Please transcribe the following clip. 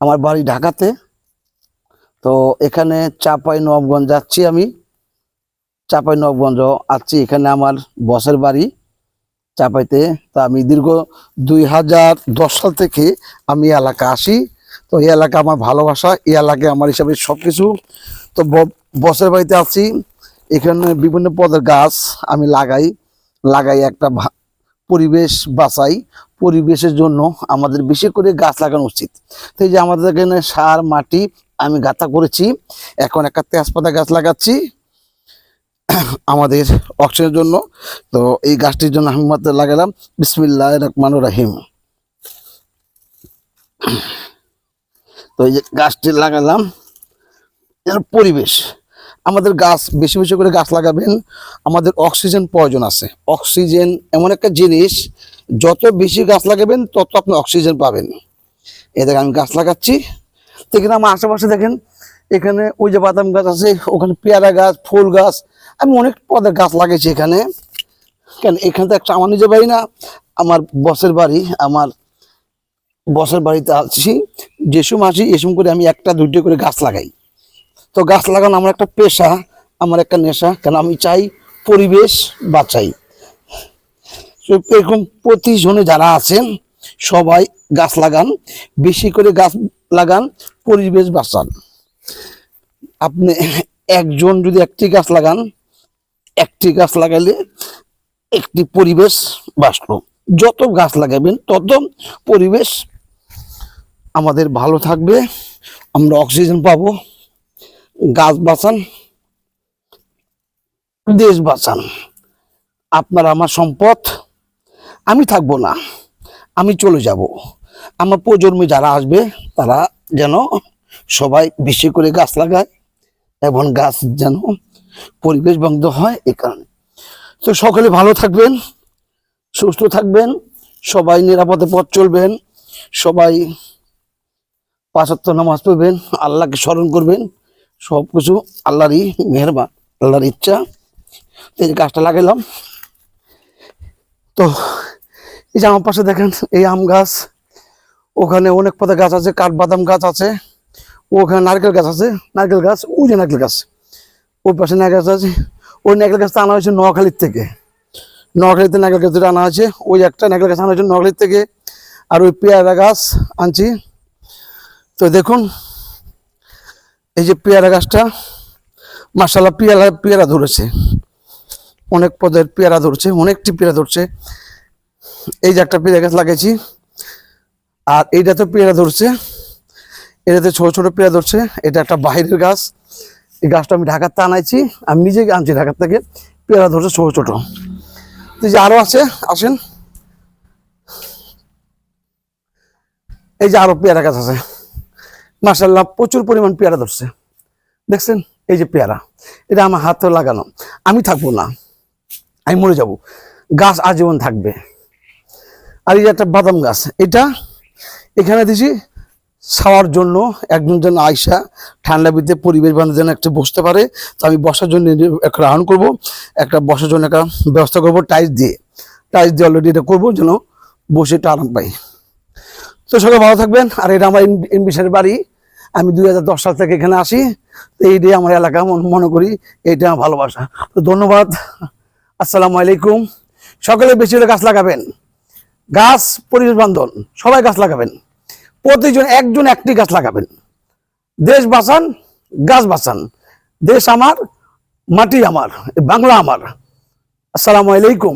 আমার বাড়ি ঢাকাতে। তো এখানে চাঁপাইনবাবগঞ্জ যাচ্ছি আমি। চাঁপাইনবাবগঞ্জ আছি, এখানে আমার বসের বাড়ি চাঁপাইতে। তো আমি দীর্ঘ 2010 সাল থেকে আমি এলাকা আসি। তো এই এলাকা আমার ভালোবাসা, এই এলাকায় আমার হিসাবে সব কিছু। তো বসের বাড়িতে আছি, এখানে বিভিন্ন পদের গাছ আমি লাগাই একটা পরিবেশ বাঁচাই। পরিবেশের জন্য আমাদের বেশি করে গাছ লাগানো উচিত। তো এই যে আমাদের এখানে সার মাটি আমি গাঁথা করেছি, এখন একটা তেজপাতা গাছ লাগাচ্ছি আমাদের অক্সিজেনের জন্য। তো এই গাছটির জন্য আমি মাত্র লাগালাম বিসমিল্লাহির রহমানির রহিম। তো এই যে গাছটি লাগালাম, এর পরিবেশ আমাদের গাছ বেশি বেশি করে গাছ লাগাবেন। আমাদের অক্সিজেন প্রয়োজন আছে। অক্সিজেন এমন একটা জিনিস, যত বেশি গাছ লাগাবেন তত আপনি অক্সিজেন পাবেন। এই দেখেন আমি গাছ লাগাচ্ছি। তো এখানে আমার আশেপাশে দেখেন, এখানে ওই যে বাদাম গাছ আছে, ওখানে পেয়ারা গাছ, ফুল গাছ, আমি অনেক পদের গাছ লাগাইছি এখানে। কেন এখানে তো একটা আমার নিজের বাড়ি না, আমার বসের বাড়ি। আমার বসের বাড়িতে আছি, যেসম আসি এসম করে আমি একটা দুইটা করে গাছ লাগাই। তো গাছ লাগানো আমার একটা পেশা, আমার একটা নেশা। কেন আমি চাই পরিবেশ বাঁচাই। এরকম প্রতিজনে যারা আছেন সবাই গাছ লাগান, বেশি করে গাছ লাগান, পরিবেশ বাঁচান। আপনি একজন যদি একটি গাছ লাগান, একটি গাছ লাগাইলে একটি পরিবেশ বাঁচলো। যত গাছ লাগাবেন তত পরিবেশ আমাদের ভালো থাকবে, আমরা অক্সিজেন পাবো। গাছ বাঁচান, দেশ বাঁচান। আপনার আমার সম্পদ, আমি থাকবো না, আমি চলে যাব। আমার প্রজন্মে যারা আসবে তারা যেন সবাই বেশি করে গাছ লাগায় এবং গাছ যেন পরিবেশ বন্ধ হয়, এ কারণে। তো সকলে ভালো থাকবেন, সুস্থ থাকবেন, সবাই নিরাপদে পথ চলবেন, সবাই 5 ওয়াক্ত নামাজ পড়বেন, আল্লাহকে স্মরণ করবেন। সব কিছু আল্লাহরই মেহেরবান, আল্লাহর ইচ্ছা। এই গাছটা লাগালাম। তো এই যে আমার পাশে দেখেন এই আম গাছ, ওখানে অনেক পদের গাছ আছে, কাঠবাদাম গাছ আছে, ওখানে নারকেল গাছ আছে, নারকেল গাছ, ওই যে নারকেল গাছ, ওই পাশে নারকেল গাছ আছে। ওই নারকেল গাছটা আনা হয়েছে নোয়াখালীর থেকে, নোয়াখালীতে নারকেল গাছ দুটো আনা হয়েছে। ওই একটা নারকেল গাছ আনা হয়েছে নোয়াখালীর থেকে, আর ওই পেয়ারা গাছ আনছি। তো দেখুন এই যে পেয়ারা গাছটা, মাশাআল্লাহ পেয়ারা ধরেছে, অনেক পদের পেয়ারা ধরছে, অনেকটি পেয়ারা ধরছে। এই যে একটা পেয়ারা গাছ লাগাইছি, আর এইটা তো পেয়ারা ধরছে, এটাতে ছোট ছোট পেয়ারা ধরছে। এটা একটা বাহিরের গাছ, এই গাছটা আমি ঢাকার থেকে আনাইছি, আমি নিজে আনছি ঢাকার থেকে। পেয়ারা ধরছে ছোট ছোট। তো যে আরো আছে, আসেন, এই যে আরো পেয়ারা গাছ আছে, মাশাআল্লাহ প্রচুর পরিমাণ পেয়ারা ধরছে, দেখছেন? এই যে পেয়ারা, এটা আমার হাতে লাগানো, আমি থাকবো না, আমি মরে যাব, গাছ আজীবন থাকবে। আর এই যে একটা বাদাম গাছ, এটা এখানে দিছি ছাওয়ার জন্য, একজন যেন আইসা ঠান্ডা বিতে পরিবেশ বান্ধব যেন একটা বসতে পারে। তো আমি বসার জন্য একটা রাউন্ড করবো, একটা বসার জন্য একটা ব্যবস্থা করবো টাইলস দিয়ে অলরেডি এটা করবো, যেন বসে একটু আরাম পাই। তো সবাই ভালো থাকবেন। আর এটা আমার এমবিসের বাড়ি, আমি 2010 সাল থেকে এখানে আসি। এইটাই আমার এলাকা, মনে করি এইটা আমার ভালোবাসা। তো ধন্যবাদ, আসসালামু আলাইকুম। সকলে বেশি করে গাছ লাগাবেন, গাছ পরিবেশ বান্ধব, সবাই গাছ লাগাবেন, প্রতিজন একজন একটি গাছ লাগাবেন। দেশ বাঁচান, গাছ বাঁচান। দেশ আমার, মাটি আমার, বাংলা আমার। আসসালামু আলাইকুম।